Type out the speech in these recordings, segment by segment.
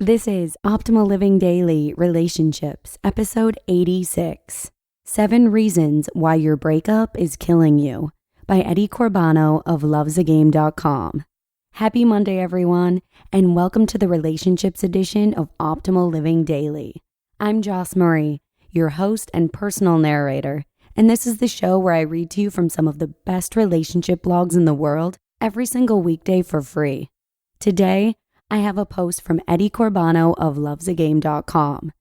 This is Optimal Living Daily Relationships, episode 86. 7 Reasons Why Your Breakup is Killing You by Corbano of lovesagame.com. Happy Monday, everyone, and welcome to the Relationships edition of Optimal Living Daily. I'm Joss Marie, your host and personal narrator, and this is the show where I read to you from some of the best relationship blogs in the world every single weekday for free. Today, I have a post from Corbano of lovesagame.com.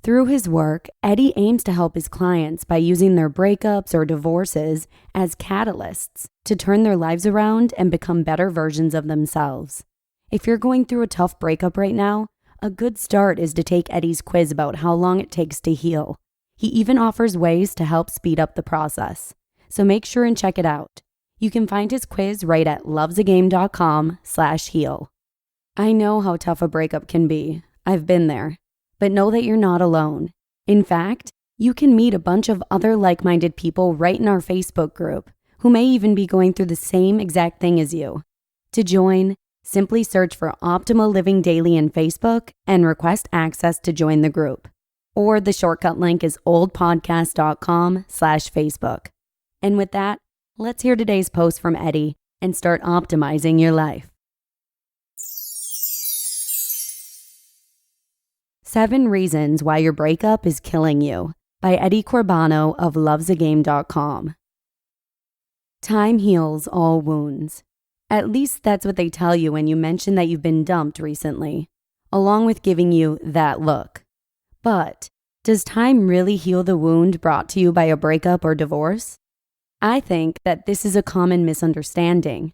Through his work, Eddie aims to help his clients by using their breakups or divorces as catalysts to turn their lives around and become better versions of themselves. If you're going through a tough breakup right now, a good start is to take Eddie's quiz about how long it takes to heal. He even offers ways to help speed up the process. So make sure and check it out. You can find his quiz right at lovesagame.com/heal. I know how tough a breakup can be. I've been there. But know that you're not alone. In fact, you can meet a bunch of other like-minded people right in our Facebook group who may even be going through the same exact thing as you. To join, simply search for Optimal Living Daily in Facebook and request access to join the group. Or the shortcut link is oldpodcast.com/Facebook. And with that, let's hear today's post from Eddie and start optimizing your life. 7 Reasons Why Your Breakup is Killing You by Corbano of lovesagame.com. Time heals all wounds. At least that's what they tell you when you mention that you've been dumped recently, along with giving you that look. But does time really heal the wound brought to you by a breakup or divorce? I think that this is a common misunderstanding.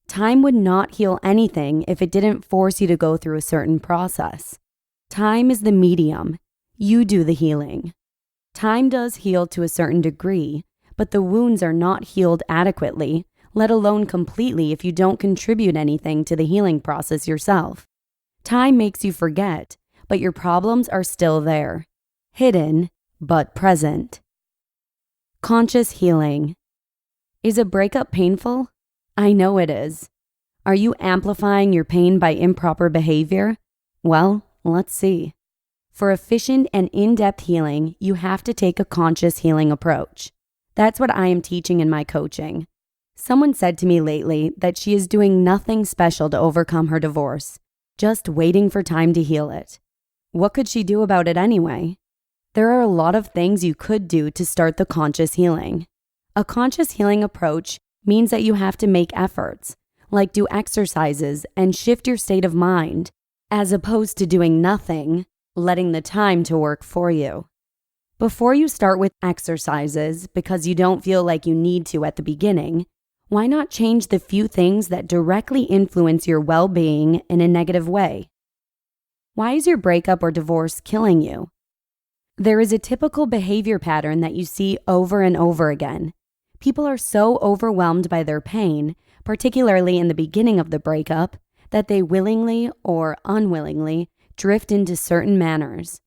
Time would not heal anything if it didn't force you to go through a certain process. Time is the medium. You do the healing. Time does heal to a certain degree, but the wounds are not healed adequately, let alone completely if you don't contribute anything to the healing process yourself. Time makes you forget, but your problems are still there. Hidden, but present. Conscious healing. Is a breakup painful? I know it is. Are you amplifying your pain by improper behavior? Well, let's see. For efficient and in-depth healing, you have to take a conscious healing approach. That's what I am teaching in my coaching. Someone said to me lately that she is doing nothing special to overcome her divorce, just waiting for time to heal it. What could she do about it anyway? There are a lot of things you could do to start the conscious healing. A conscious healing approach means that you have to make efforts, like do exercises and shift your state of mind, as opposed to doing nothing, letting the time to work for you. Before you start with exercises, because you don't feel like you need to at the beginning, why not change the few things that directly influence your well-being in a negative way? Why is your breakup or divorce killing you? There is a typical behavior pattern that you see over and over again. People are so overwhelmed by their pain, particularly in the beginning of the breakup, that they willingly or unwillingly drift into certain manners.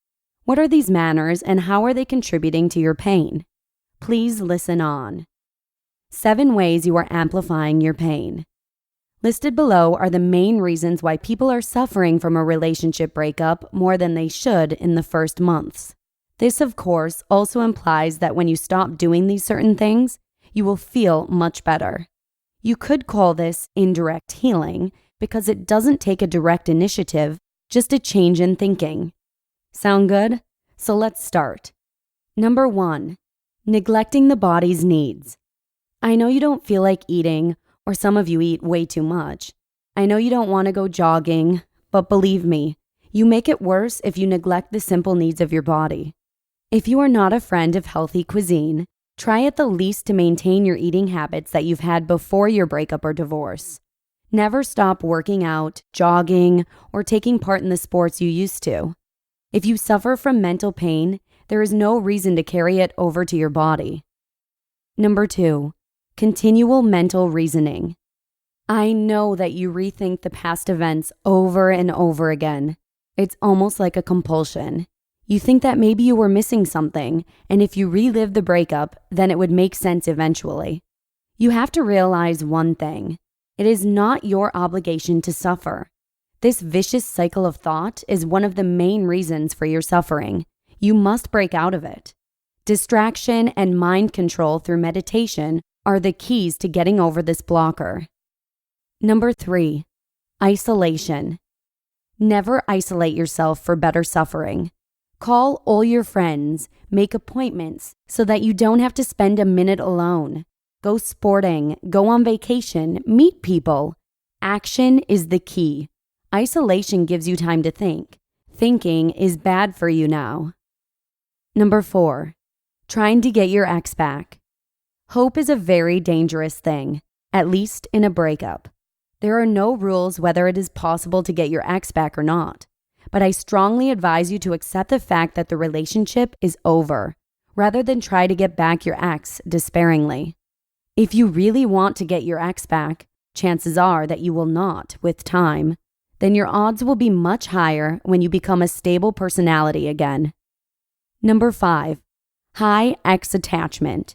What are these manners and how are they contributing to your pain? Please listen on. 7 ways you are amplifying your pain. Listed below are the main reasons why people are suffering from a relationship breakup more than they should in the first months. This, of course, also implies that when you stop doing these certain things, you will feel much better. You could call this indirect healing, because it doesn't take a direct initiative, just a change in thinking. Sound good? So let's start. Number 1, neglecting the body's needs. I know you don't feel like eating, or some of you eat way too much. I know you don't want to go jogging, but believe me, you make it worse if you neglect the simple needs of your body. If you are not a friend of healthy cuisine, try at the least to maintain your eating habits that you've had before your breakup or divorce. Never stop working out, jogging, or taking part in the sports you used to. If you suffer from mental pain, there is no reason to carry it over to your body. Number 2, continual mental reasoning. I know that you rethink the past events over and over again. It's almost like a compulsion. You think that maybe you were missing something, and if you relive the breakup, then it would make sense eventually. You have to realize one thing. It is not your obligation to suffer. This vicious cycle of thought is one of the main reasons for your suffering. You must break out of it. Distraction and mind control through meditation are the keys to getting over this blocker. Number 3, isolation. Never isolate yourself for better suffering. Call all your friends, make appointments so that you don't have to spend a minute alone. Go sporting, go on vacation, meet people. Action is the key. Isolation gives you time to think. Thinking is bad for you now. Number 4, trying to get your ex back. Hope is a very dangerous thing, at least in a breakup. There are no rules whether it is possible to get your ex back or not, but I strongly advise you to accept the fact that the relationship is over, rather than try to get back your ex despairingly. If you really want to get your ex back, chances are that you will not with time. Then your odds will be much higher when you become a stable personality again. Number 5, high ex attachment.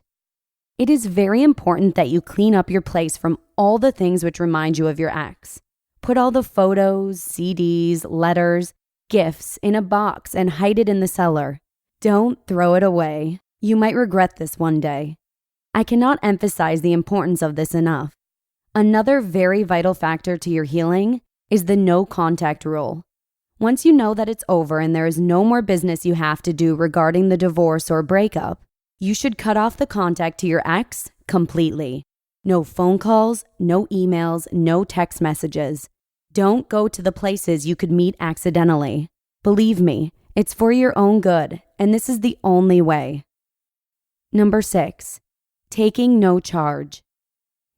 It is very important that you clean up your place from all the things which remind you of your ex. Put all the photos, CDs, letters, gifts in a box and hide it in the cellar. Don't throw it away. You might regret this one day. I cannot emphasize the importance of this enough. Another very vital factor to your healing is the no contact rule. Once you know that it's over and there is no more business you have to do regarding the divorce or breakup, you should cut off the contact to your ex completely. No phone calls, no emails, no text messages. Don't go to the places you could meet accidentally. Believe me, it's for your own good, and this is the only way. Number 6, taking no charge.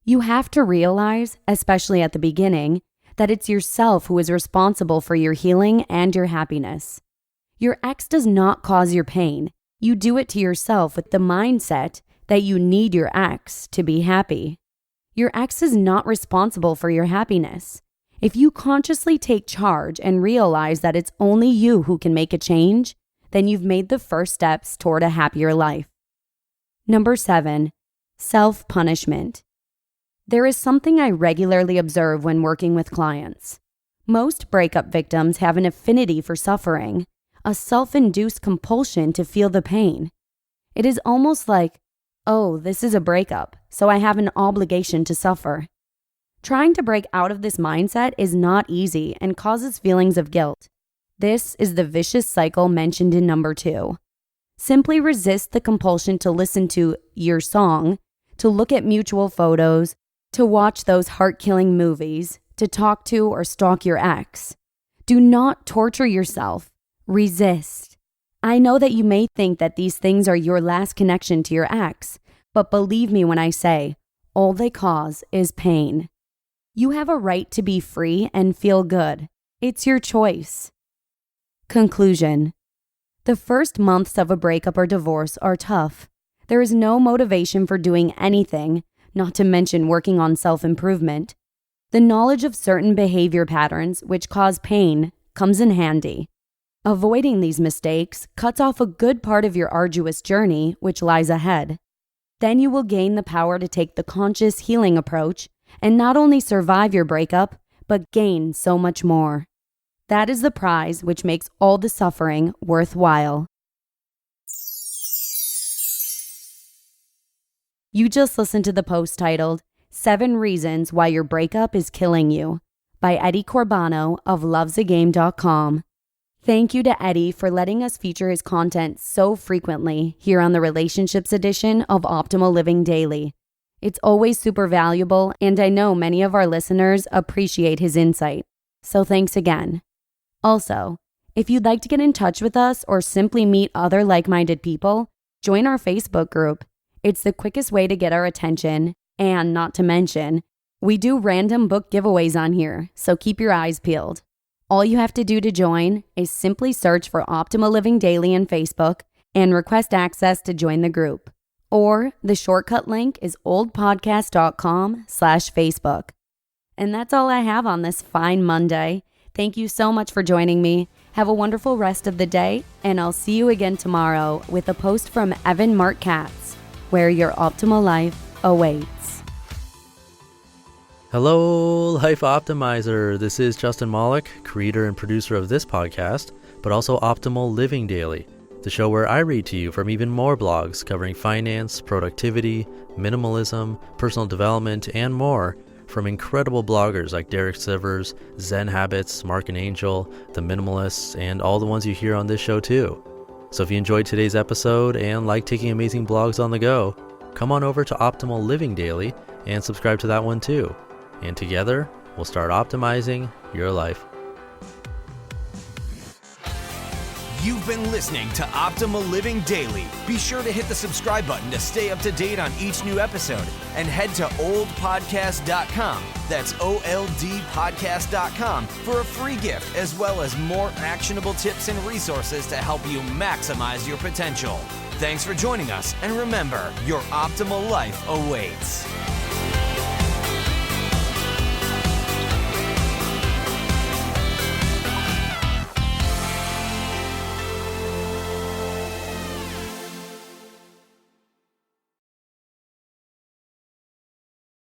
You have to realize, especially at the beginning, that it's yourself who is responsible for your healing and your happiness. Your ex does not cause your pain. You do it to yourself with the mindset that you need your ex to be happy. Your ex is not responsible for your happiness. If you consciously take charge and realize that it's only you who can make a change, then you've made the first steps toward a happier life. Number 7, self-punishment. There is something I regularly observe when working with clients. Most breakup victims have an affinity for suffering, a self-induced compulsion to feel the pain. It is almost like, oh, this is a breakup, so I have an obligation to suffer. Trying to break out of this mindset is not easy and causes feelings of guilt. This is the vicious cycle mentioned in number 2. Simply resist the compulsion to listen to your song, to look at mutual photos, to watch those heart-killing movies, to talk to or stalk your ex. Do not torture yourself. Resist. I know that you may think that these things are your last connection to your ex, but believe me when I say, all they cause is pain. You have a right to be free and feel good. It's your choice. Conclusion. The first months of a breakup or divorce are tough. There is no motivation for doing anything, not to mention working on self-improvement. The knowledge of certain behavior patterns which cause pain comes in handy. Avoiding these mistakes cuts off a good part of your arduous journey which lies ahead. Then you will gain the power to take the conscious healing approach and not only survive your breakup, but gain so much more. That is the prize which makes all the suffering worthwhile. You just listened to the post titled, 7 Reasons Why Your Breakup is Killing You by Eddie Corbano of lovesagame.com. Thank you to Eddie for letting us feature his content so frequently here on the Relationships edition of Optimal Living Daily. It's always super valuable, and I know many of our listeners appreciate his insight. So thanks again. Also, if you'd like to get in touch with us or simply meet other like-minded people, join our Facebook group. It's the quickest way to get our attention, and not to mention, we do random book giveaways on here, so keep your eyes peeled. All you have to do to join is simply search for Optimal Living Daily on Facebook and request access to join the group. Or the shortcut link is oldpodcast.com/Facebook. And that's all I have on this fine Monday. Thank you so much for joining me. Have a wonderful rest of the day, and I'll see you again tomorrow with a post from Evan Mark Katz, where your optimal life awaits. Hello, Life Optimizer. This is Justin Malik, creator and producer of this podcast, but also Optimal Living Daily, the show where I read to you from even more blogs covering finance, productivity, minimalism, personal development, and more from incredible bloggers like Derek Sivers, Zen Habits, Mark and Angel, The Minimalists, and all the ones you hear on this show too. So if you enjoyed today's episode and like taking amazing blogs on the go, come on over to Optimal Living Daily and subscribe to that one too. And together, we'll start optimizing your life. You've been listening to Optimal Living Daily. Be sure to hit the subscribe button to stay up to date on each new episode and head to oldpodcast.com. That's OLDpodcast.com for a free gift as well as more actionable tips and resources to help you maximize your potential. Thanks for joining us, and remember, your optimal life awaits.